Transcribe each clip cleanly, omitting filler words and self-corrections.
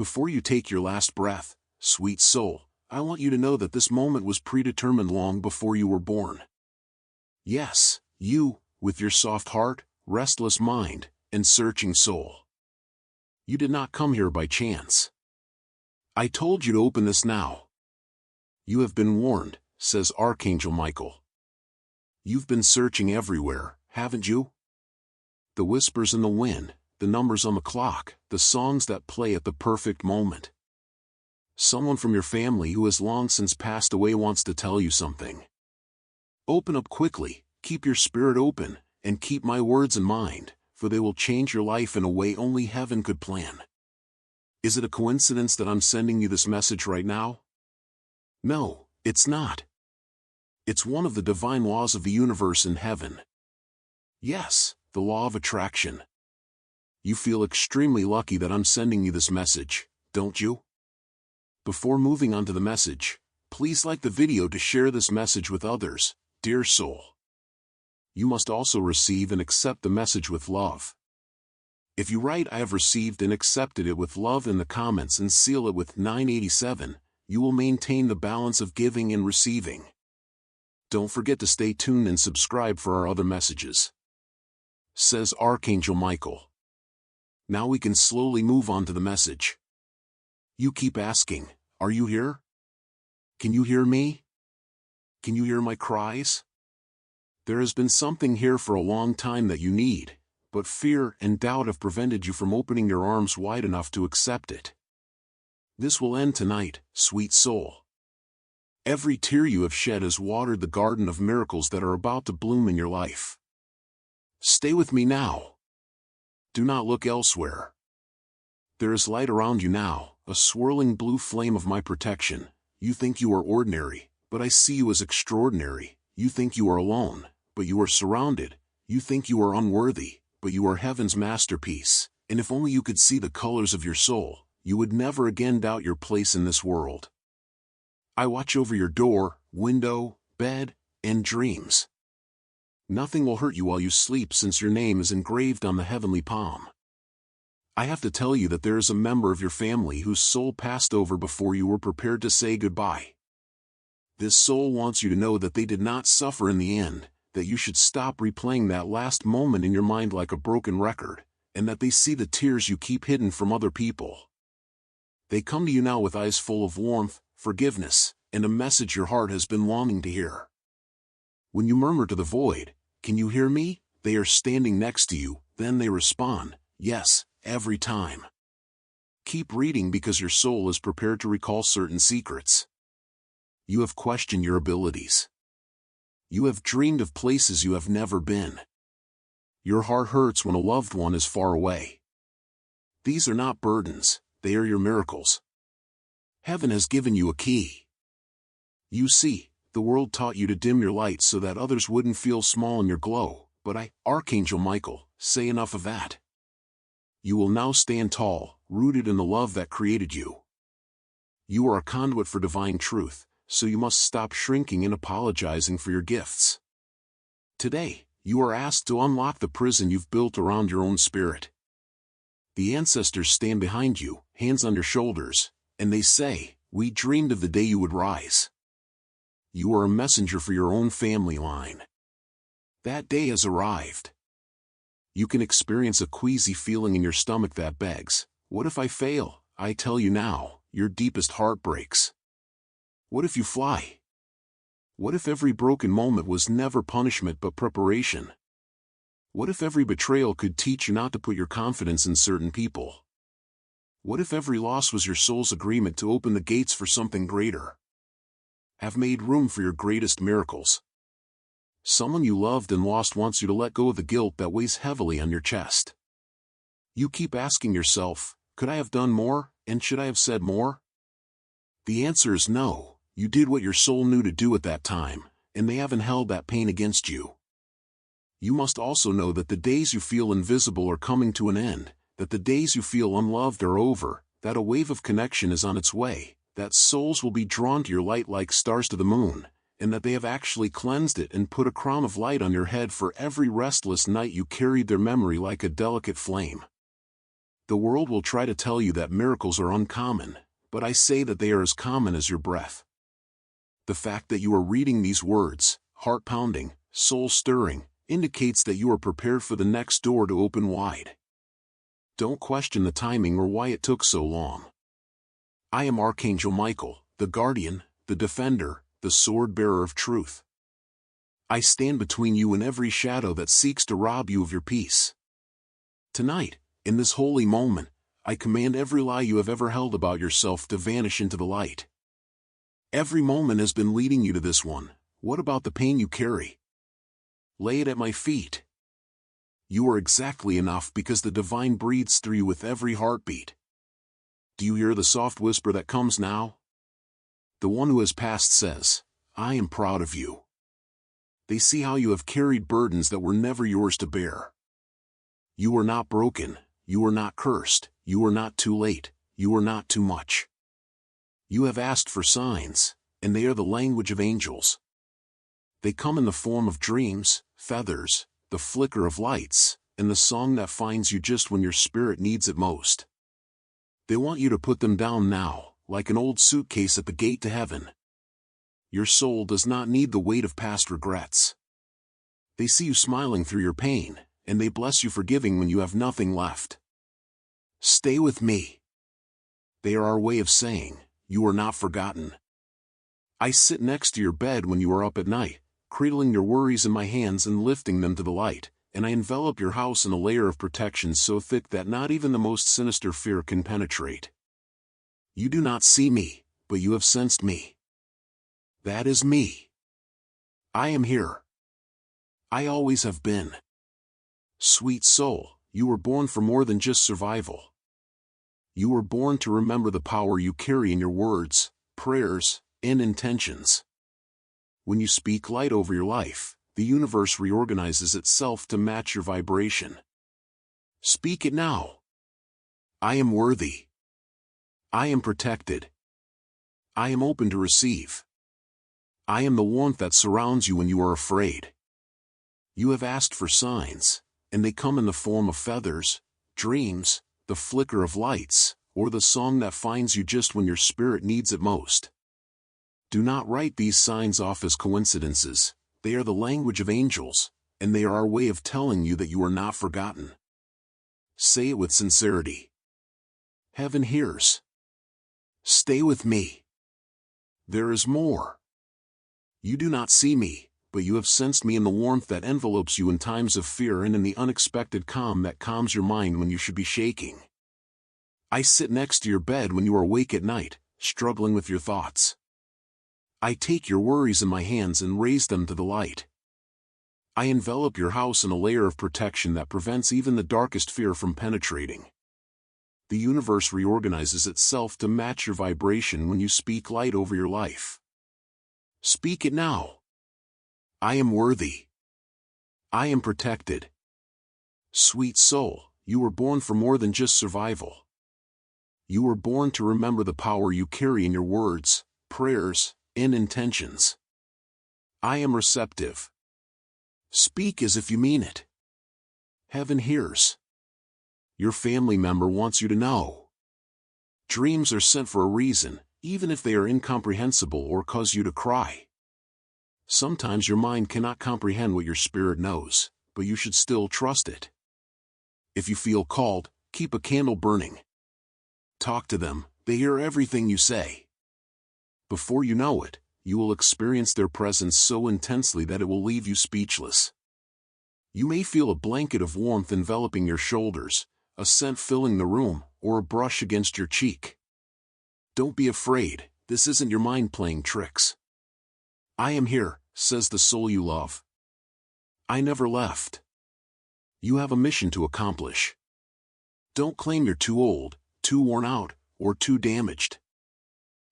Before you take your last breath, sweet soul, I want you to know that this moment was predetermined long before you were born. Yes, you, with your soft heart, restless mind, and searching soul. You did not come here by chance. I told you to open this now. You have been warned, says Archangel Michael. You've been searching everywhere, haven't you? The whispers in the wind, the numbers on the clock, the songs that play at the perfect moment. Someone from your family who has long since passed away wants to tell you something. Open up quickly, keep your spirit open, and keep my words in mind, for they will change your life in a way only heaven could plan. Is it a coincidence that I'm sending you this message right now? No, it's not. It's one of the divine laws of the universe in heaven. Yes, the law of attraction. You feel extremely lucky that I'm sending you this message, don't you? Before moving on to the message, please like the video to share this message with others, dear soul. You must also receive and accept the message with love. If you write "I have received and accepted it with love" in the comments and seal it with 987, you will maintain the balance of giving and receiving. Don't forget to stay tuned and subscribe for our other messages. Says Archangel Michael. Now we can slowly move on to the message. You keep asking, are you here? Can you hear me? Can you hear my cries? There has been something here for a long time that you need, but fear and doubt have prevented you from opening your arms wide enough to accept it. This will end tonight, sweet soul. Every tear you have shed has watered the garden of miracles that are about to bloom in your life. Stay with me now. Do not look elsewhere. There is light around you now, a swirling blue flame of my protection. You think you are ordinary, but I see you as extraordinary. You think you are alone, but you are surrounded. You think you are unworthy, but you are heaven's masterpiece. And if only you could see the colors of your soul, you would never again doubt your place in this world. I watch over your door, window, bed, and dreams. Nothing will hurt you while you sleep, since your name is engraved on the heavenly palm. I have to tell you that there is a member of your family whose soul passed over before you were prepared to say goodbye. This soul wants you to know that they did not suffer in the end, that you should stop replaying that last moment in your mind like a broken record, and that they see the tears you keep hidden from other people. They come to you now with eyes full of warmth, forgiveness, and a message your heart has been longing to hear. When you murmur to the void, "Can you hear me?" they are standing next to you, then they respond, "Yes," every time. Keep reading, because your soul is prepared to recall certain secrets. You have questioned your abilities. You have dreamed of places you have never been. Your heart hurts when a loved one is far away. These are not burdens, they are your miracles. Heaven has given you a key. You see, the world taught you to dim your light so that others wouldn't feel small in your glow, but I, Archangel Michael, say enough of that. You will now stand tall, rooted in the love that created you. You are a conduit for divine truth, so you must stop shrinking and apologizing for your gifts. Today, you are asked to unlock the prison you've built around your own spirit. The ancestors stand behind you, hands on your shoulders, and they say, "We dreamed of the day you would rise." You are a messenger for your own family line. That day has arrived. You can experience a queasy feeling in your stomach that begs, "What if I fail?" I tell you now, your deepest heart breaks. What if you fly? What if every broken moment was never punishment but preparation? What if every betrayal could teach you not to put your confidence in certain people? What if every loss was your soul's agreement to open the gates for something greater? Have made room for your greatest miracles. Someone you loved and lost wants you to let go of the guilt that weighs heavily on your chest. You keep asking yourself, could I have done more, and should I have said more? The answer is no. You did what your soul knew to do at that time, and they haven't held that pain against you. You must also know that the days you feel invisible are coming to an end, that the days you feel unloved are over, that a wave of connection is on its way, that souls will be drawn to your light like stars to the moon, and that they have actually cleansed it and put a crown of light on your head for every restless night you carried their memory like a delicate flame. The world will try to tell you that miracles are uncommon, but I say that they are as common as your breath. The fact that you are reading these words, heart-pounding, soul-stirring, indicates that you are prepared for the next door to open wide. Don't question the timing or why it took so long. I am Archangel Michael, the guardian, the defender, the sword-bearer of truth. I stand between you and every shadow that seeks to rob you of your peace. Tonight, in this holy moment, I command every lie you have ever held about yourself to vanish into the light. Every moment has been leading you to this one. What about the pain you carry? Lay it at my feet. You are exactly enough because the divine breathes through you with every heartbeat. Do you hear the soft whisper that comes now? The one who has passed says, I am proud of you. They see how you have carried burdens that were never yours to bear. You are not broken, you are not cursed, you are not too late, you are not too much. You have asked for signs, and they are the language of angels. They come in the form of dreams, feathers, the flicker of lights, and the song that finds you just when your spirit needs it most. They want you to put them down now, like an old suitcase at the gate to heaven. Your soul does not need the weight of past regrets. They see you smiling through your pain, and they bless you for giving when you have nothing left. Stay with me. They are our way of saying, you are not forgotten. I sit next to your bed when you are up at night, cradling your worries in my hands and lifting them to the light, and I envelop your house in a layer of protection so thick that not even the most sinister fear can penetrate. You do not see me, but you have sensed me. That is me. I am here. I always have been. Sweet soul, you were born for more than just survival. You were born to remember the power you carry in your words, prayers, and intentions. When you speak light over your life, the universe reorganizes itself to match your vibration. Speak it now. I am worthy. I am protected. I am open to receive. I am the warmth that surrounds you when you are afraid. You have asked for signs, and they come in the form of feathers, dreams, the flicker of lights, or the song that finds you just when your spirit needs it most. Do not write these signs off as coincidences. They are the language of angels, and they are our way of telling you that you are not forgotten. Say it with sincerity. Heaven hears. Stay with me. There is more. You do not see me, but you have sensed me in the warmth that envelopes you in times of fear and in the unexpected calm that calms your mind when you should be shaking. I sit next to your bed when you are awake at night, struggling with your thoughts. I take your worries in my hands and raise them to the light. I envelop your house in a layer of protection that prevents even the darkest fear from penetrating. The universe reorganizes itself to match your vibration when you speak light over your life. Speak it now. I am worthy. I am protected. Sweet soul, you were born for more than just survival. You were born to remember the power you carry in your words, prayers, and intentions. I am receptive. Speak as if you mean it. Heaven hears. Your family member wants you to know. Dreams are sent for a reason, even if they are incomprehensible or cause you to cry. Sometimes your mind cannot comprehend what your spirit knows, but you should still trust it. If you feel called, keep a candle burning. Talk to them, they hear everything you say. Before you know it, you will experience their presence so intensely that it will leave you speechless. You may feel a blanket of warmth enveloping your shoulders, a scent filling the room, or a brush against your cheek. Don't be afraid, this isn't your mind playing tricks. I am here, says the soul you love. I never left. You have a mission to accomplish. Don't claim you're too old, too worn out, or too damaged.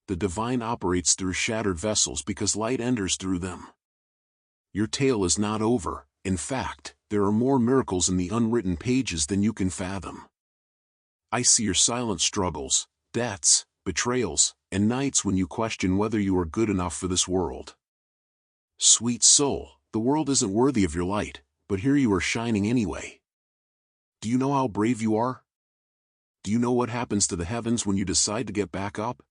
The divine operates through shattered vessels because light enters through them. Your tale is not over. In fact, there are more miracles in the unwritten pages than you can fathom. I see your silent struggles, debts, betrayals, and nights when you question whether you are good enough for this world. Sweet soul, the world isn't worthy of your light, but here you are shining anyway. Do you know how brave you are? Do you know what happens to the heavens when you decide to get back up?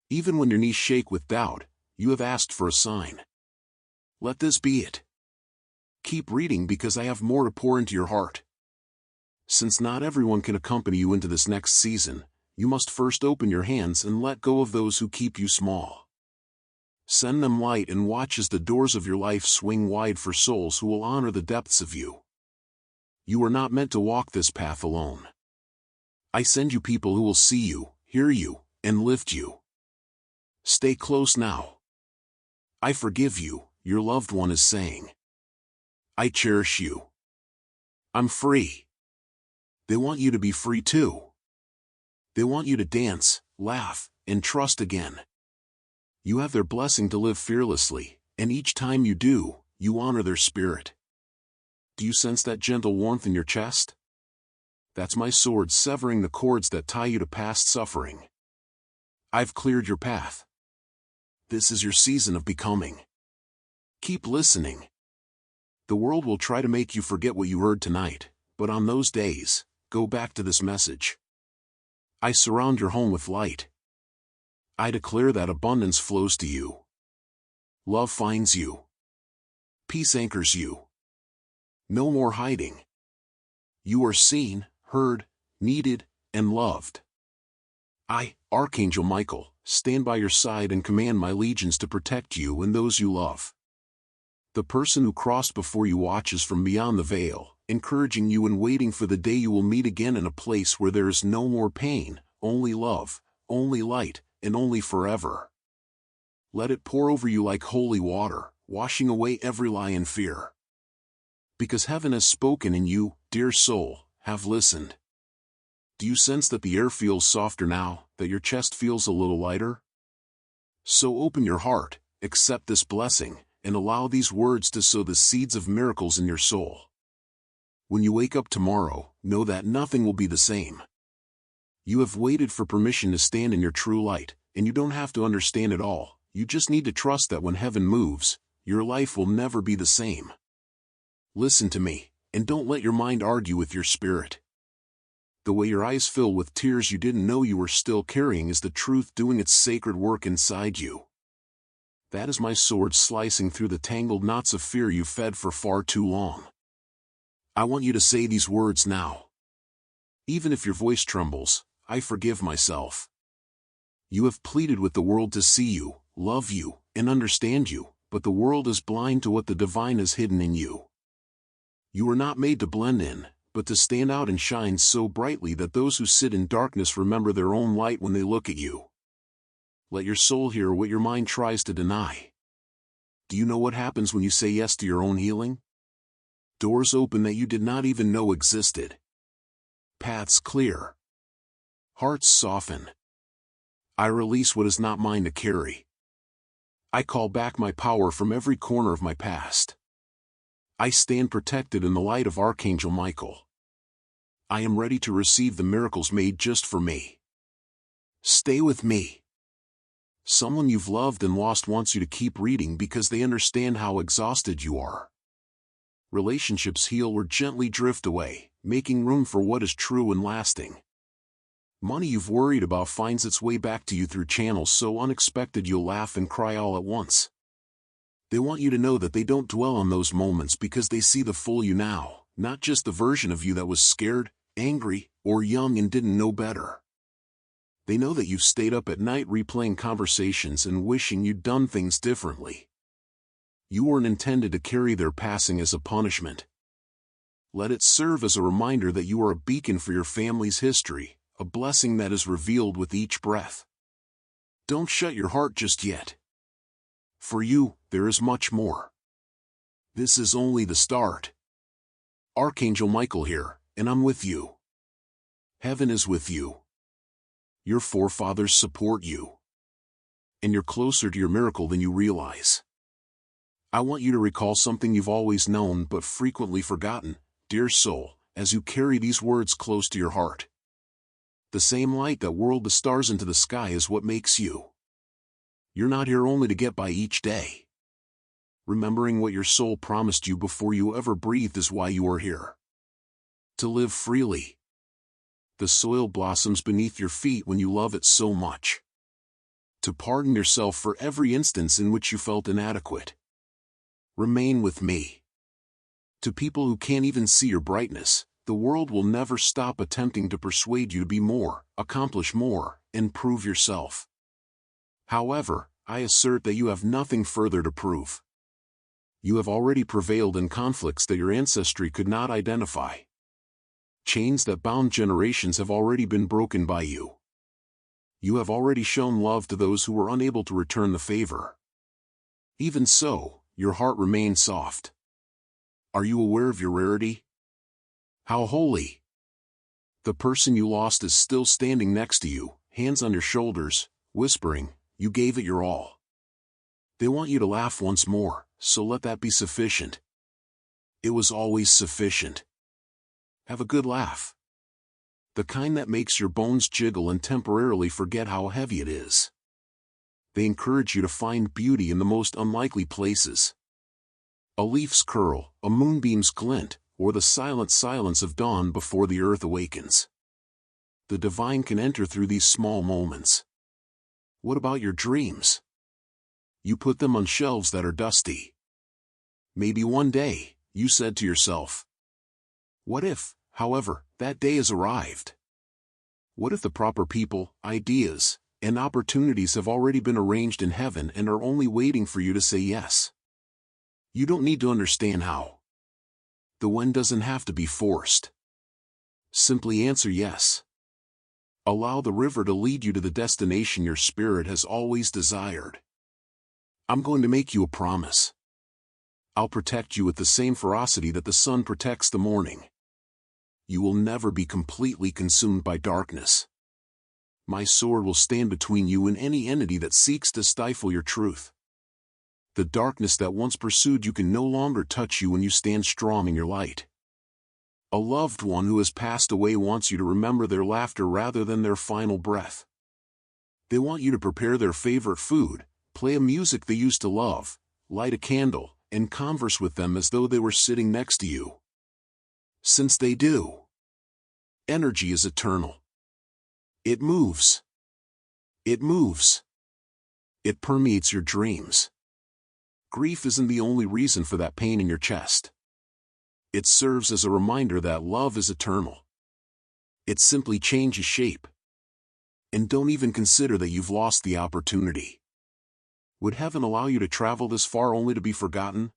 Even when your knees shake with doubt, you have asked for a sign. Let this be it. Keep reading because I have more to pour into your heart. Since not everyone can accompany you into this next season, you must first open your hands and let go of those who keep you small. Send them light and watch as the doors of your life swing wide for souls who will honor the depths of you. You are not meant to walk this path alone. I send you people who will see you, hear you, and lift you. Stay close now. I forgive you, your loved one is saying. I cherish you. I'm free. They want you to be free too. They want you to dance, laugh, and trust again. You have their blessing to live fearlessly, and each time you do, you honor their spirit. Do you sense that gentle warmth in your chest? That's my sword severing the cords that tie you to past suffering. I've cleared your path. This is your season of becoming. Keep listening. The world will try to make you forget what you heard tonight, but on those days, go back to this message. I surround your home with light. I declare that abundance flows to you. Love finds you. Peace anchors you. No more hiding. You are seen, heard, needed, and loved. I, Archangel Michael, stand by your side and command my legions to protect you and those you love. The person who crossed before you watches from beyond the veil, encouraging you and waiting for the day you will meet again in a place where there is no more pain, only love, only light, and only forever. Let it pour over you like holy water, washing away every lie and fear. Because heaven has spoken and you, dear soul, have listened. Do you sense that the air feels softer now, that your chest feels a little lighter? So open your heart, accept this blessing, and allow these words to sow the seeds of miracles in your soul. When you wake up tomorrow, know that nothing will be the same. You have waited for permission to stand in your true light, and you don't have to understand it all. You just need to trust that when heaven moves, your life will never be the same. Listen to me, and don't let your mind argue with your spirit. The way your eyes fill with tears you didn't know you were still carrying is the truth doing its sacred work inside you. That is my sword slicing through the tangled knots of fear you fed for far too long. I want you to say these words now. Even if your voice trembles, I forgive myself. You have pleaded with the world to see you, love you, and understand you, but the world is blind to what the divine has hidden in you. You were not made to blend in, but to stand out and shine so brightly that those who sit in darkness remember their own light when they look at you. Let your soul hear what your mind tries to deny. Do you know what happens when you say yes to your own healing? Doors open that you did not even know existed. Paths clear. Hearts soften. I release what is not mine to carry. I call back my power from every corner of my past. I stand protected in the light of Archangel Michael. I am ready to receive the miracles made just for me. Stay with me. Someone you've loved and lost wants you to keep reading because they understand how exhausted you are. Relationships heal or gently drift away, making room for what is true and lasting. Money you've worried about finds its way back to you through channels so unexpected you'll laugh and cry all at once. They want you to know that they don't dwell on those moments because they see the full you now, not just the version of you that was scared, angry, or young and didn't know better. They know that you've stayed up at night replaying conversations and wishing you'd done things differently. You weren't intended to carry their passing as a punishment. Let it serve as a reminder that you are a beacon for your family's history, a blessing that is revealed with each breath. Don't shut your heart just yet. For you, there is much more. This is only the start. Archangel Michael here, and I'm with you. Heaven is with you. Your forefathers support you. And you're closer to your miracle than you realize. I want you to recall something you've always known but frequently forgotten, dear soul, as you carry these words close to your heart. The same light that whirled the stars into the sky is what makes you. You're not here only to get by each day. Remembering what your soul promised you before you ever breathed is why you are here. To live freely. The soil blossoms beneath your feet when you love it so much. To pardon yourself for every instance in which you felt inadequate. Remain with me. To people who can't even see your brightness, the world will never stop attempting to persuade you to be more, accomplish more, and prove yourself. However, I assert that you have nothing further to prove. You have already prevailed in conflicts that your ancestry could not identify. Chains that bound generations have already been broken by you. You have already shown love to those who were unable to return the favor. Even so, your heart remains soft. Are you aware of your rarity? How holy! The person you lost is still standing next to you, hands on your shoulders, whispering, "You gave it your all." They want you to laugh once more, so let that be sufficient. It was always sufficient. Have a good laugh. The kind that makes your bones jiggle and temporarily forget how heavy it is. They encourage you to find beauty in the most unlikely places. A leaf's curl, a moonbeam's glint, or the silent silence of dawn before the earth awakens. The divine can enter through these small moments. What about your dreams? You put them on shelves that are dusty. Maybe one day, you said to yourself, "What if, however, that day has arrived? What if the proper people, ideas, and opportunities have already been arranged in heaven and are only waiting for you to say yes?" You don't need to understand how. The when doesn't have to be forced. Simply answer yes. Allow the river to lead you to the destination your spirit has always desired. I'm going to make you a promise. I'll protect you with the same ferocity that the sun protects the morning. You will never be completely consumed by darkness. My sword will stand between you and any entity that seeks to stifle your truth. The darkness that once pursued you can no longer touch you when you stand strong in your light. A loved one who has passed away wants you to remember their laughter rather than their final breath. They want you to prepare their favorite food, play a music they used to love, light a candle, and converse with them as though they were sitting next to you. Since they do. Energy is eternal. It moves. It moves. It permeates your dreams. Grief isn't the only reason for that pain in your chest. It serves as a reminder that love is eternal. It simply changes shape. And don't even consider that you've lost the opportunity. Would heaven allow you to travel this far only to be forgotten?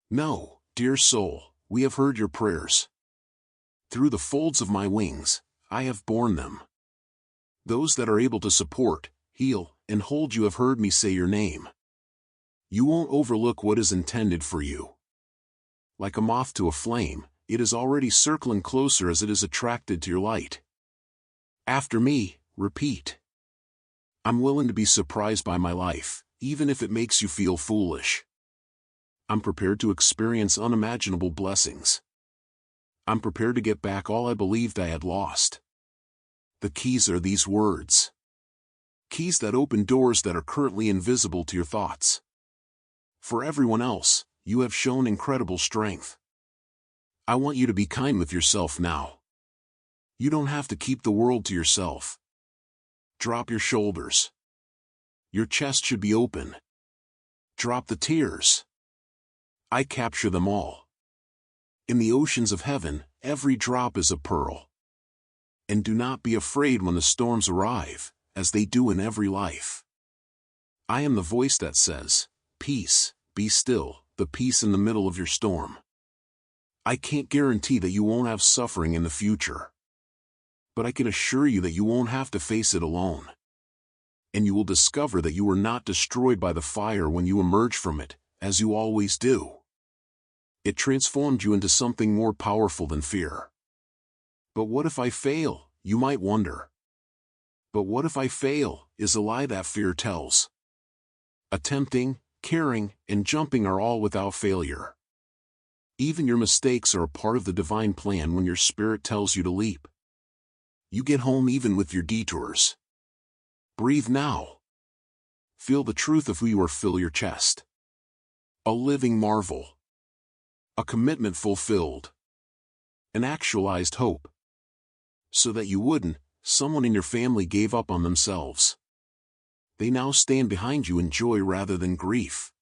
No, dear soul, we have heard your prayers. Through the folds of my wings, I have borne them. Those that are able to support, heal, and hold you have heard me say your name. You won't overlook what is intended for you. Like a moth to a flame, it is already circling closer as it is attracted to your light. After me, repeat. I'm willing to be surprised by my life, even if it makes you feel foolish. I'm prepared to experience unimaginable blessings. I'm prepared to get back all I believed I had lost. The keys are these words. Keys that open doors that are currently invisible to your thoughts. For everyone else, you have shown incredible strength. I want you to be kind with yourself now. You don't have to keep the world to yourself. Drop your shoulders. Your chest should be open. Drop the tears. I capture them all. In the oceans of heaven, every drop is a pearl. And do not be afraid when the storms arrive, as they do in every life. I am the voice that says, "Peace, be still," the peace in the middle of your storm. I can't guarantee that you won't have suffering in the future. But I can assure you that you won't have to face it alone. And you will discover that you were not destroyed by the fire when you emerge from it, as you always do. It transformed you into something more powerful than fear. But what if I fail, you might wonder. But what if I fail, is a lie that fear tells. Attempting, caring, and jumping are all without failure. Even your mistakes are a part of the divine plan when your spirit tells you to leap. You get home even with your detours. Breathe now. Feel the truth of who you are fill your chest. A living marvel. A commitment fulfilled. An actualized hope. So that you wouldn't, someone in your family gave up on themselves. They now stand behind you in joy rather than grief.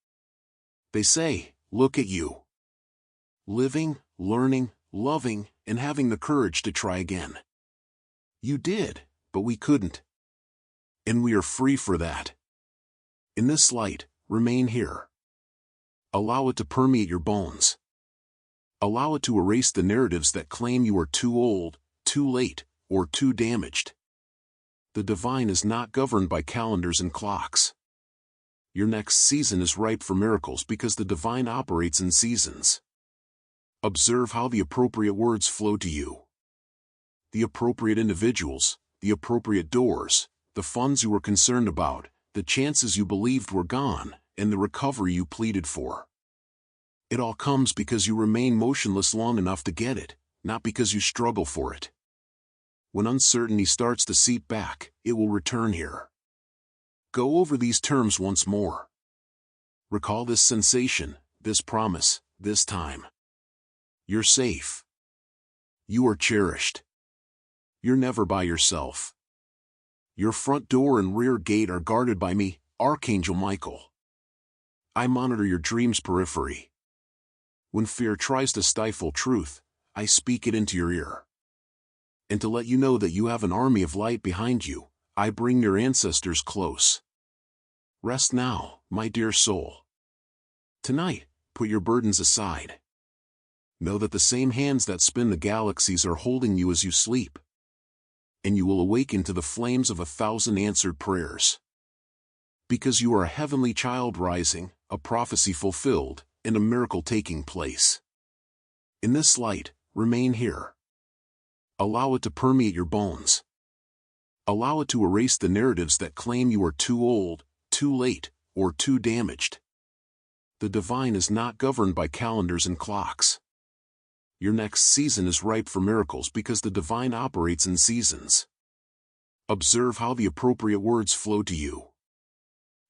They say, "Look at you. Living, learning, loving, and having the courage to try again. You did, but we couldn't. And we are free for that. In this light, remain here. Allow it to permeate your bones. Allow it to erase the narratives that claim you are too old, too late, or too damaged. The divine is not governed by calendars and clocks. Your next season is ripe for miracles because the divine operates in seasons. Observe how the appropriate words flow to you. The appropriate individuals, the appropriate doors, the funds you were concerned about, the chances you believed were gone, and the recovery you pleaded for. It all comes because you remain motionless long enough to get it, not because you struggle for it. When uncertainty starts to seep back, it will return here. Go over these terms once more. Recall this sensation, this promise, this time. You're safe. You are cherished. You're never by yourself. Your front door and rear gate are guarded by me, Archangel Michael. I monitor your dream's periphery. When fear tries to stifle truth, I speak it into your ear. And to let you know that you have an army of light behind you, I bring your ancestors close. Rest now, my dear soul. Tonight, put your burdens aside. Know that the same hands that spin the galaxies are holding you as you sleep. And you will awaken to the flames of 1,000 answered prayers. Because you are a heavenly child rising, a prophecy fulfilled, and a miracle taking place. In this light, remain here. Allow it to permeate your bones. Allow it to erase the narratives that claim you are too old, too late, or too damaged. The divine is not governed by calendars and clocks. Your next season is ripe for miracles because the divine operates in seasons. Observe how the appropriate words flow to you.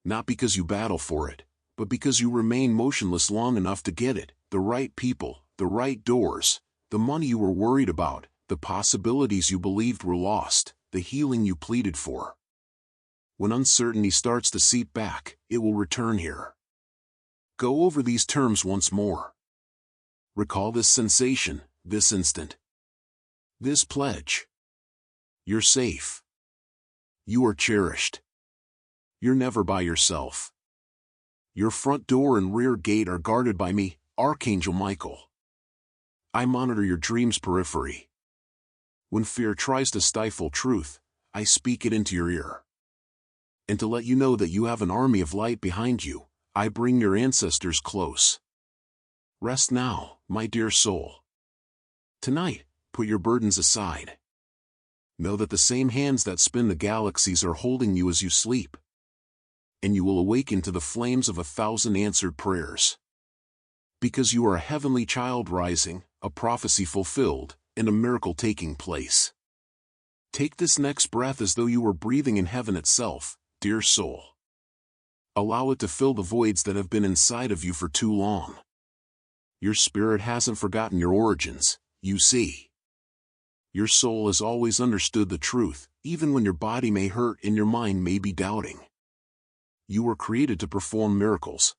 Not because you battle for it, but because you remain motionless long enough to get it, the right people, the right doors, the money you were worried about, the possibilities you believed were lost, the healing you pleaded for. When uncertainty starts to seep back, it will return here. Go over these terms once more. Recall this sensation, this instant. This pledge. You're safe. You are cherished. You're never by yourself. Your front door and rear gate are guarded by me, Archangel Michael. I monitor your dream's periphery. When fear tries to stifle truth, I speak it into your ear. And to let you know that you have an army of light behind you, I bring your ancestors close. Rest now, my dear soul. Tonight, put your burdens aside. Know that the same hands that spin the galaxies are holding you as you sleep. And you will awaken to the flames of 1,000 answered prayers. Because you are a heavenly child rising, a prophecy fulfilled, and a miracle taking place. Take this next breath as though you were breathing in heaven itself, dear soul. Allow it to fill the voids that have been inside of you for too long. Your spirit hasn't forgotten your origins, you see. Your soul has always understood the truth, even when your body may hurt and your mind may be doubting. You were created to perform miracles.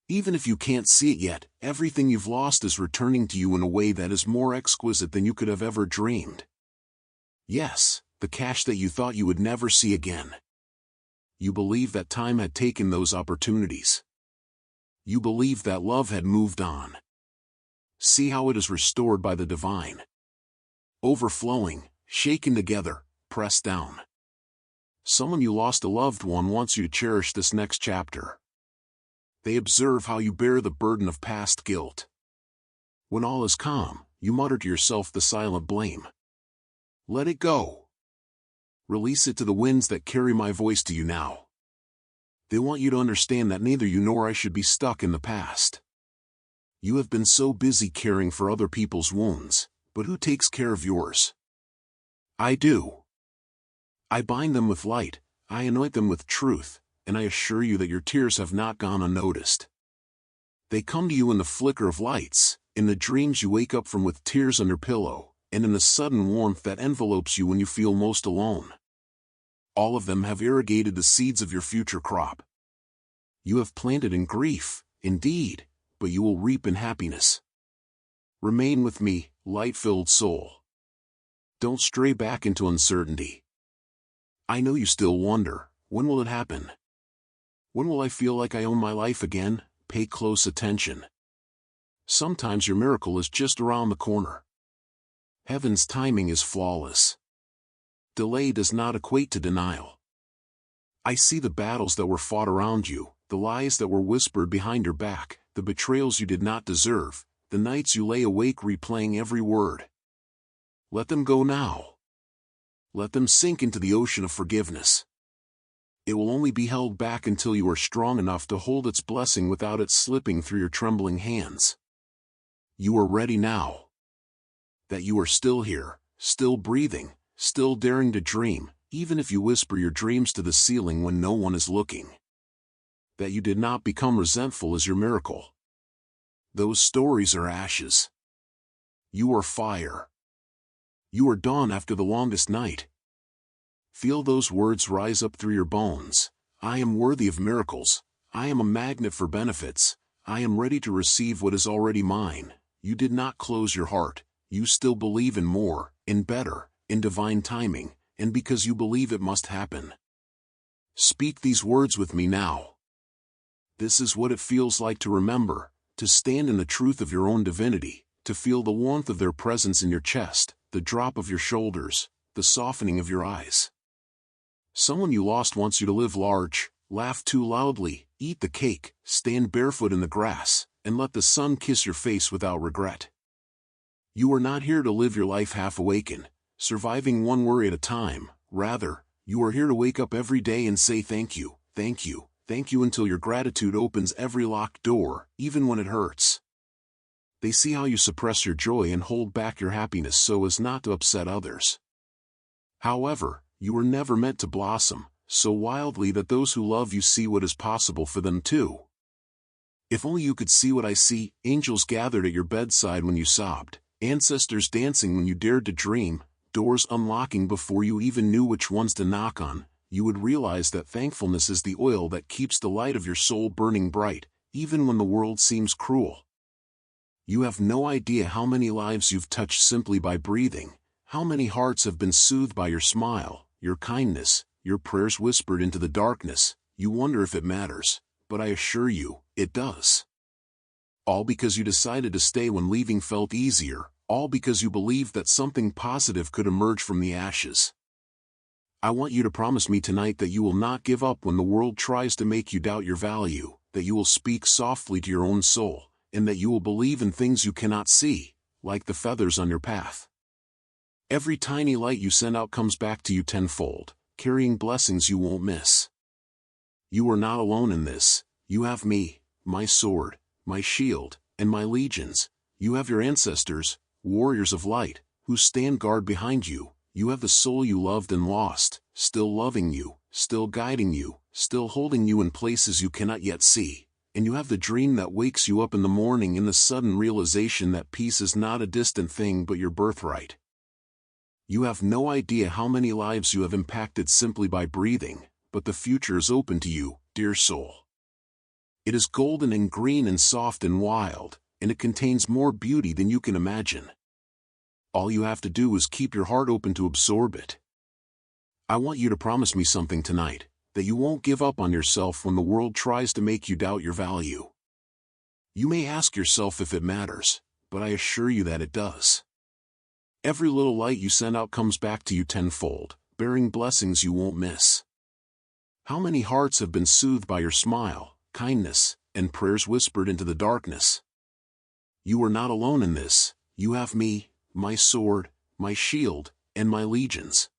Even if you can't see it yet, everything you've lost is returning to you in a way that is more exquisite than you could have ever dreamed. Yes, the cash that you thought you would never see again. You believe that time had taken those opportunities. You believe that love had moved on. See how it is restored by the divine. Overflowing, shaken together, pressed down. Someone you lost a loved one wants you to cherish this next chapter. They observe how you bear the burden of past guilt. When all is calm, you mutter to yourself the silent blame. Let it go. Release it to the winds that carry my voice to you now. They want you to understand that neither you nor I should be stuck in the past. You have been so busy caring for other people's wounds, but who takes care of yours? I do. I bind them with light, I anoint them with truth, and I assure you that your tears have not gone unnoticed. They come to you in the flicker of lights, in the dreams you wake up from with tears on your pillow, and in the sudden warmth that envelopes you when you feel most alone. All of them have irrigated the seeds of your future crop. You have planted in grief, indeed, but you will reap in happiness. Remain with me, light-filled soul. Don't stray back into uncertainty. I know you still wonder, when will it happen? When will I feel like I own my life again? Pay close attention. Sometimes your miracle is just around the corner. Heaven's timing is flawless. Delay does not equate to denial. I see the battles that were fought around you, the lies that were whispered behind your back, the betrayals you did not deserve, the nights you lay awake replaying every word. Let them go now. Let them sink into the ocean of forgiveness. It will only be held back until you are strong enough to hold its blessing without it slipping through your trembling hands. You are ready now. That you are still here, still breathing, still daring to dream, even if you whisper your dreams to the ceiling when no one is looking. That you did not become resentful is your miracle. Those stories are ashes. You are fire. You are dawn after the longest night. Feel those words rise up through your bones. I am worthy of miracles. I am a magnet for benefits. I am ready to receive what is already mine. You did not close your heart. You still believe in more, in better, in divine timing, and because you believe it must happen. Speak these words with me now. This is what it feels like to remember, to stand in the truth of your own divinity, to feel the warmth of their presence in your chest, the drop of your shoulders, the softening of your eyes. Someone you lost wants you to live large, laugh too loudly, eat the cake, stand barefoot in the grass, and let the sun kiss your face without regret. You are not here to live your life half-awakened, surviving one worry at a time. Rather, you are here to wake up every day and say thank you, thank you, thank you until your gratitude opens every locked door, even when it hurts. They see how you suppress your joy and hold back your happiness so as not to upset others. However, you were never meant to blossom so wildly that those who love you see what is possible for them too. If only you could see what I see, angels gathered at your bedside when you sobbed, ancestors dancing when you dared to dream, doors unlocking before you even knew which ones to knock on, you would realize that thankfulness is the oil that keeps the light of your soul burning bright, even when the world seems cruel. You have no idea how many lives you've touched simply by breathing, how many hearts have been soothed by your smile, your kindness, your prayers whispered into the darkness. You wonder if it matters, but I assure you, it does. All because you decided to stay when leaving felt easier, all because you believed that something positive could emerge from the ashes. I want you to promise me tonight that you will not give up when the world tries to make you doubt your value, that you will speak softly to your own soul, and that you will believe in things you cannot see, like the feathers on your path. Every tiny light you send out comes back to you tenfold, carrying blessings you won't miss. You are not alone in this. You have me, my sword, my shield, and my legions. You have your ancestors, warriors of light, who stand guard behind you. You have the soul you loved and lost, still loving you, still guiding you, still holding you in places you cannot yet see. And you have the dream that wakes you up in the morning in the sudden realization that peace is not a distant thing but your birthright. You have no idea how many lives you have impacted simply by breathing, but the future is open to you, dear soul. It is golden and green and soft and wild, and it contains more beauty than you can imagine. All you have to do is keep your heart open to absorb it. I want you to promise me something tonight, that you won't give up on yourself when the world tries to make you doubt your value. You may ask yourself if it matters, but I assure you that it does. Every little light you send out comes back to you tenfold, bearing blessings you won't miss. How many hearts have been soothed by your smile, kindness, and prayers whispered into the darkness? You are not alone in this. You have me, my sword, my shield, and my legions.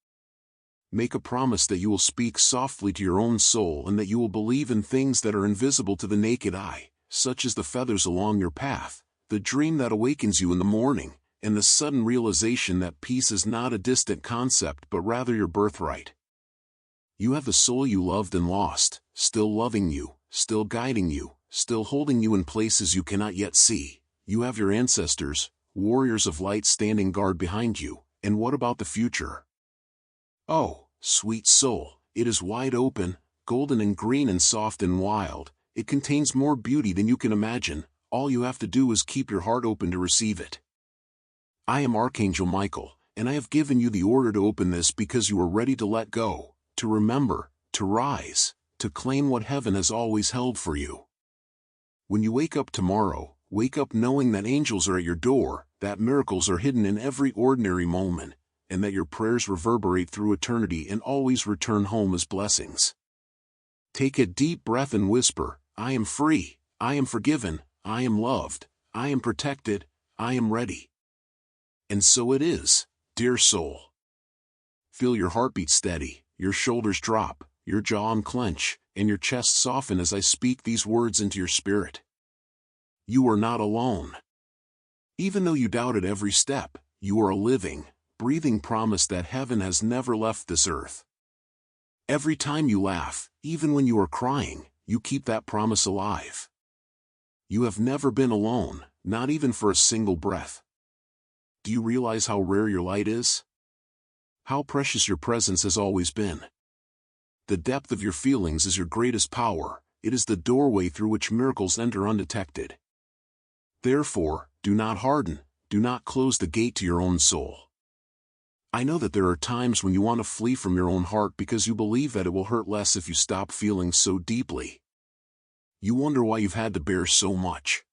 Make a promise that you will speak softly to your own soul and that you will believe in things that are invisible to the naked eye, such as the feathers along your path, the dream that awakens you in the morning, and the sudden realization that peace is not a distant concept but rather your birthright. You have the soul you loved and lost, still loving you, still guiding you, still holding you in places you cannot yet see. You have your ancestors, warriors of light standing guard behind you, and what about the future? Oh, sweet soul, it is wide open, golden and green and soft and wild. It contains more beauty than you can imagine. All you have to do is keep your heart open to receive it. I am Archangel Michael, and I have given you the order to open this because you are ready to let go, to remember, to rise, to claim what heaven has always held for you. When you wake up tomorrow, wake up knowing that angels are at your door, that miracles are hidden in every ordinary moment, and that your prayers reverberate through eternity and always return home as blessings. Take a deep breath and whisper, I am free, I am forgiven, I am loved, I am protected, I am ready. And so it is, dear soul. Feel your heartbeat steady, your shoulders drop, your jaw unclench, and your chest soften as I speak these words into your spirit. You are not alone. Even though you doubted every step, you are a living, breathing promise that heaven has never left this earth. Every time you laugh, even when you are crying, you keep that promise alive. You have never been alone, not even for a single breath. Do you realize how rare your light is? How precious your presence has always been? The depth of your feelings is your greatest power. It is the doorway through which miracles enter undetected. Therefore, do not harden, do not close the gate to your own soul. I know that there are times when you want to flee from your own heart because you believe that it will hurt less if you stop feeling so deeply. You wonder why you've had to bear so much.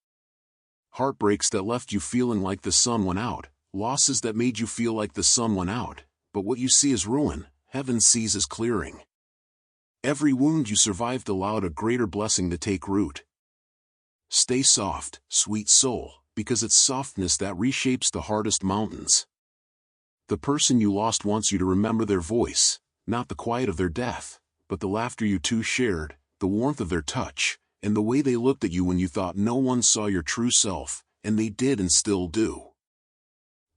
Heartbreaks that left you feeling like the sun went out, losses that made you feel like the sun went out, but what you see as ruin, heaven sees as clearing. Every wound you survived allowed a greater blessing to take root. Stay soft, sweet soul, because it's softness that reshapes the hardest mountains. The person you lost wants you to remember their voice, not the quiet of their death, but the laughter you two shared, the warmth of their touch, and the way they looked at you when you thought no one saw your true self, and they did and still do.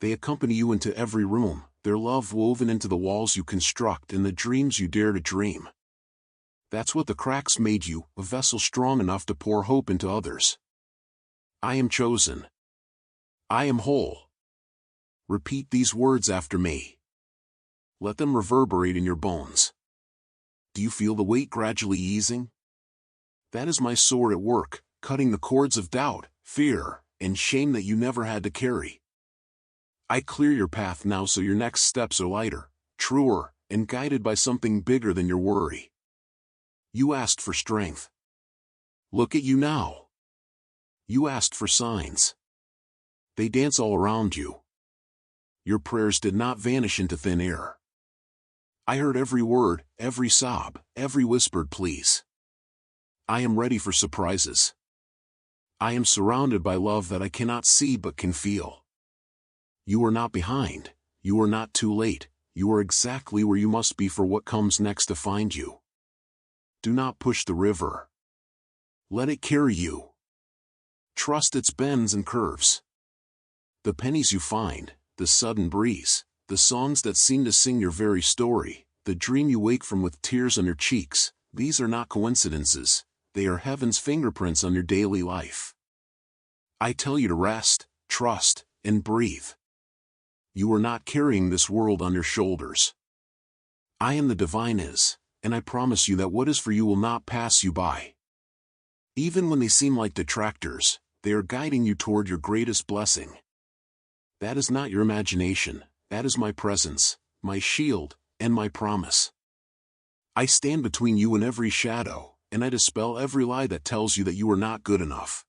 They accompany you into every room, their love woven into the walls you construct and the dreams you dare to dream. That's what the cracks made you, a vessel strong enough to pour hope into others. I am chosen. I am whole. Repeat these words after me. Let them reverberate in your bones. Do you feel the weight gradually easing? That is my sword at work, cutting the cords of doubt, fear, and shame that you never had to carry. I clear your path now so your next steps are lighter, truer, and guided by something bigger than your worry. You asked for strength. Look at you now. You asked for signs. They dance all around you. Your prayers did not vanish into thin air. I heard every word, every sob, every whispered please. I am ready for surprises. I am surrounded by love that I cannot see but can feel. You are not behind, you are not too late, you are exactly where you must be for what comes next to find you. Do not push the river. Let it carry you. Trust its bends and curves. The pennies you find, the sudden breeze, the songs that seem to sing your very story, the dream you wake from with tears on your cheeks, these are not coincidences, they are heaven's fingerprints on your daily life. I tell you to rest, trust, and breathe. You are not carrying this world on your shoulders. I am the divine is, and I promise you that what is for you will not pass you by. Even when they seem like detractors, they are guiding you toward your greatest blessing. That is not your imagination, that is my presence, my shield, and my promise. I stand between you and every shadow, and I dispel every lie that tells you that you are not good enough.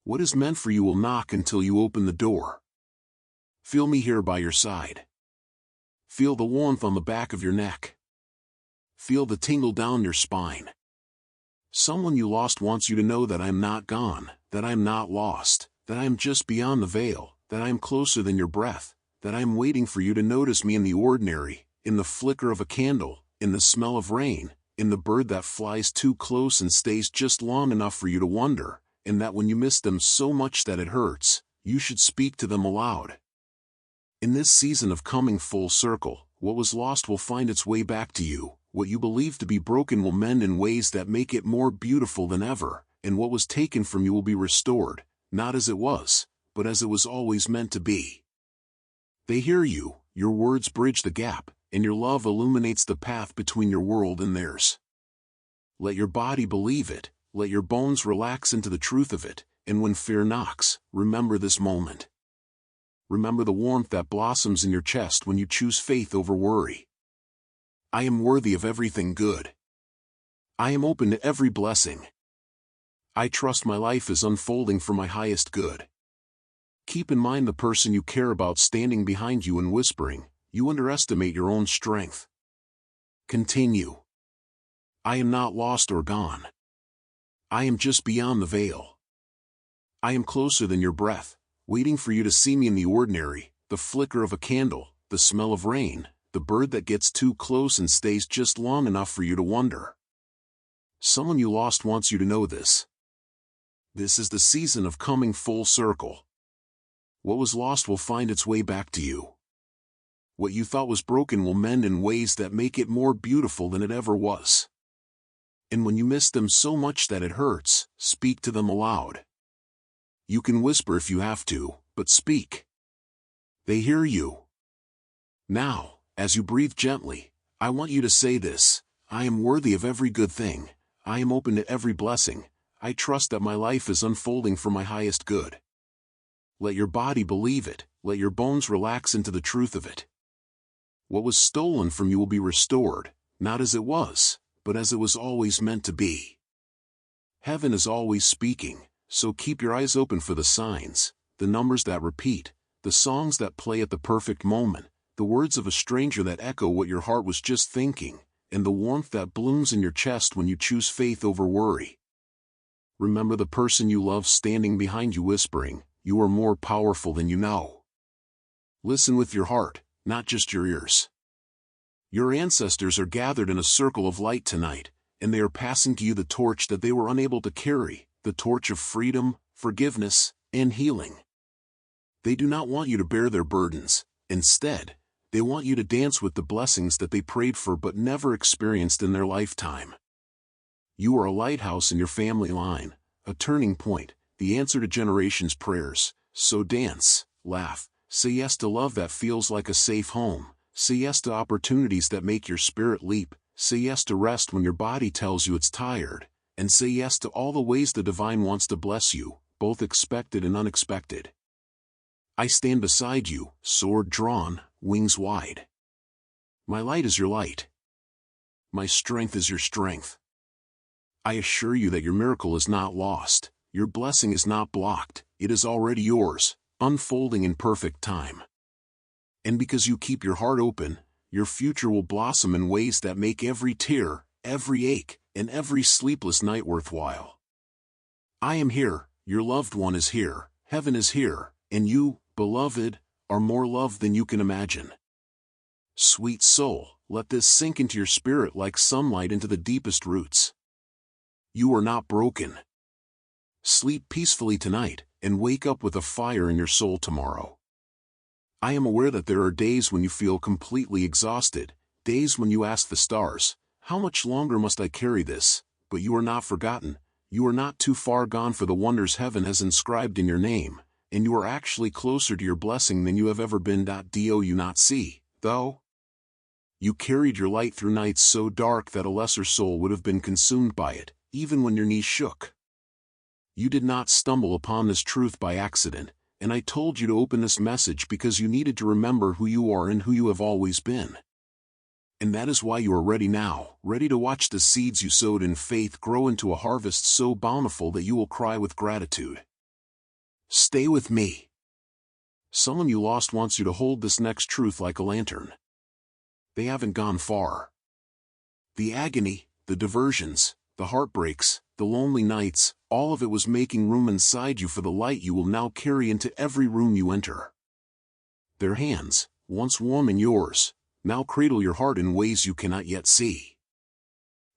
What is meant for you will knock until you open the door. Feel me here by your side. Feel the warmth on the back of your neck. Feel the tingle down your spine. Someone you lost wants you to know that I am not gone, that I am not lost, that I am just beyond the veil, that I am closer than your breath, that I am waiting for you to notice me in the ordinary, in the flicker of a candle, in the smell of rain, in the bird that flies too close and stays just long enough for you to wonder, and that when you miss them so much that it hurts, you should speak to them aloud. In this season of coming full circle, what was lost will find its way back to you, what you believe to be broken will mend in ways that make it more beautiful than ever, and what was taken from you will be restored, not as it was, but as it was always meant to be. They hear you, your words bridge the gap, and your love illuminates the path between your world and theirs. Let your body believe it, let your bones relax into the truth of it, and when fear knocks, remember this moment. Remember the warmth that blossoms in your chest when you choose faith over worry. I am worthy of everything good. I am open to every blessing. I trust my life is unfolding for my highest good. Keep in mind the person you care about standing behind you and whispering, you underestimate your own strength. Continue. I am not lost or gone. I am just beyond the veil. I am closer than your breath, waiting for you to see me in the ordinary, the flicker of a candle, the smell of rain, the bird that gets too close and stays just long enough for you to wonder. Someone you lost wants you to know this. This is the season of coming full circle. What was lost will find its way back to you. What you thought was broken will mend in ways that make it more beautiful than it ever was. And when you miss them so much that it hurts, speak to them aloud. You can whisper if you have to, but speak. They hear you. Now, as you breathe gently, I want you to say this: I am worthy of every good thing. I am open to every blessing. I trust that my life is unfolding for my highest good. Let your body believe it, let your bones relax into the truth of it. What was stolen from you will be restored, not as it was, but as it was always meant to be. Heaven is always speaking, so keep your eyes open for the signs, the numbers that repeat, the songs that play at the perfect moment, the words of a stranger that echo what your heart was just thinking, and the warmth that blooms in your chest when you choose faith over worry. Remember the person you love standing behind you whispering, you are more powerful than you know. Listen with your heart, not just your ears. Your ancestors are gathered in a circle of light tonight, and they are passing to you the torch that they were unable to carry, the torch of freedom, forgiveness, and healing. They do not want you to bear their burdens. Instead, they want you to dance with the blessings that they prayed for but never experienced in their lifetime. You are a lighthouse in your family line, a turning point, the answer to generations' prayers. So dance, laugh, say yes to love that feels like a safe home, say yes to opportunities that make your spirit leap, say yes to rest when your body tells you it's tired, and say yes to all the ways the divine wants to bless you, both expected and unexpected. I stand beside you, sword drawn, wings wide. My light is your light. My strength is your strength. I assure you that your miracle is not lost, your blessing is not blocked, it is already yours, unfolding in perfect time. And because you keep your heart open, your future will blossom in ways that make every tear, every ache, and every sleepless night worthwhile. I am here, your loved one is here, heaven is here, and you, beloved, are more loved than you can imagine. Sweet soul, let this sink into your spirit like sunlight into the deepest roots. You are not broken. Sleep peacefully tonight, and wake up with a fire in your soul tomorrow. I am aware that there are days when you feel completely exhausted, days when you ask the stars, how much longer must I carry this? But you are not forgotten, you are not too far gone for the wonders heaven has inscribed in your name, and you are actually closer to your blessing than you have ever been. Do you not see, though? You carried your light through nights so dark that a lesser soul would have been consumed by it, even when your knees shook. You did not stumble upon this truth by accident, and I told you to open this message because you needed to remember who you are and who you have always been. And that is why you are ready now, ready to watch the seeds you sowed in faith grow into a harvest so bountiful that you will cry with gratitude. Stay with me. Someone you lost wants you to hold this next truth like a lantern. They haven't gone far. The agony, the diversions, the heartbreaks, the lonely nights, all of it was making room inside you for the light you will now carry into every room you enter. Their hands, once warm in yours, now cradle your heart in ways you cannot yet see.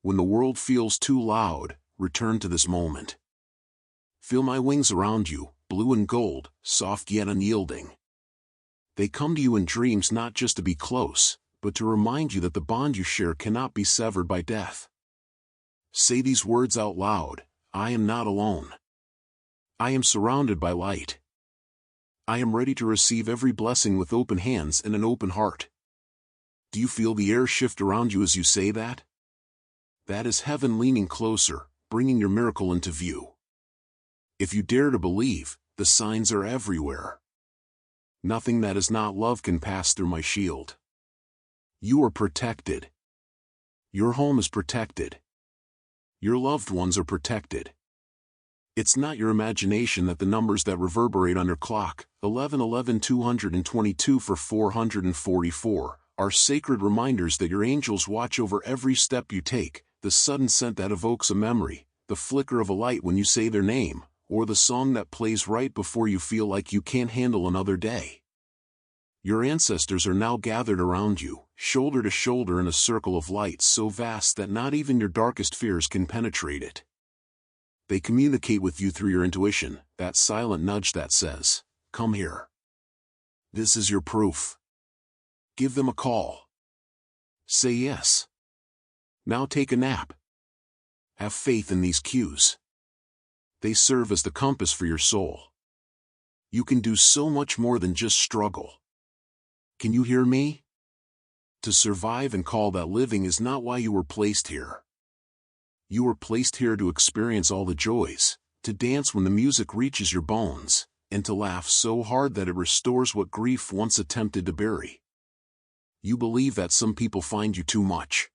When the world feels too loud, return to this moment. Feel my wings around you, blue and gold, soft yet unyielding. They come to you in dreams not just to be close, but to remind you that the bond you share cannot be severed by death. Say these words out loud: I am not alone. I am surrounded by light. I am ready to receive every blessing with open hands and an open heart. Do you feel the air shift around you as you say that? That is heaven leaning closer, bringing your miracle into view. If you dare to believe, the signs are everywhere. Nothing that is not love can pass through my shield. You are protected. Your home is protected. Your loved ones are protected. It's not your imagination that the numbers that reverberate on your clock, 11-11-222 for 444, are sacred reminders that your angels watch over every step you take, the sudden scent that evokes a memory, the flicker of a light when you say their name, or the song that plays right before you feel like you can't handle another day. Your ancestors are now gathered around you, shoulder to shoulder in a circle of light so vast that not even your darkest fears can penetrate it. They communicate with you through your intuition, that silent nudge that says, "Come here." This is your proof. Give them a call. Say yes. Now take a nap. Have faith in these cues. They serve as the compass for your soul. You can do so much more than just struggle. Can you hear me? To survive and call that living is not why you were placed here. You were placed here to experience all the joys, to dance when the music reaches your bones, and to laugh so hard that it restores what grief once attempted to bury. You believe that some people find you too much.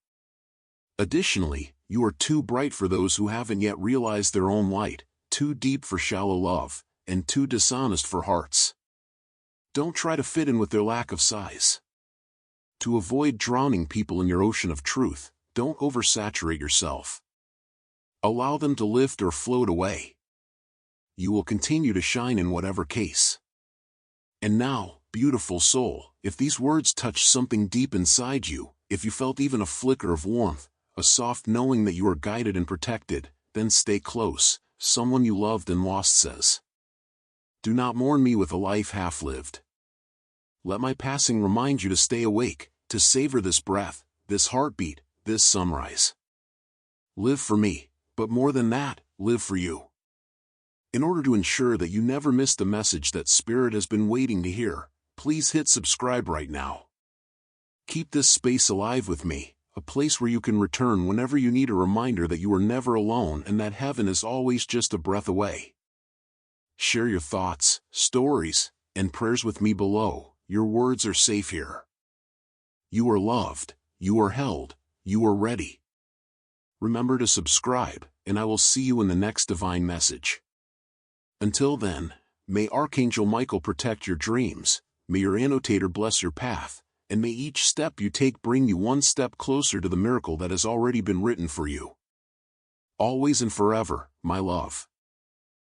Additionally, you are too bright for those who haven't yet realized their own light, too deep for shallow love, and too dishonest for hearts. Don't try to fit in with their lack of size. To avoid drowning people in your ocean of truth, don't oversaturate yourself. Allow them to lift or float away. You will continue to shine in whatever case. And now, beautiful soul, if these words touched something deep inside you, if you felt even a flicker of warmth, a soft knowing that you are guided and protected, then stay close. Someone you loved and lost says, "Do not mourn me with a life half-lived. Let my passing remind you to stay awake, to savor this breath, this heartbeat, this sunrise. Live for me, but more than that, live for you." In order to ensure that you never miss the message that Spirit has been waiting to hear, please hit subscribe right now. Keep this space alive with me, a place where you can return whenever you need a reminder that you are never alone and that heaven is always just a breath away. Share your thoughts, stories, and prayers with me below. Your words are safe here. You are loved, you are held, you are ready. Remember to subscribe, and I will see you in the next divine message. Until then, may Archangel Michael protect your dreams, may your annotator bless your path, and may each step you take bring you one step closer to the miracle that has already been written for you. Always and forever, my love.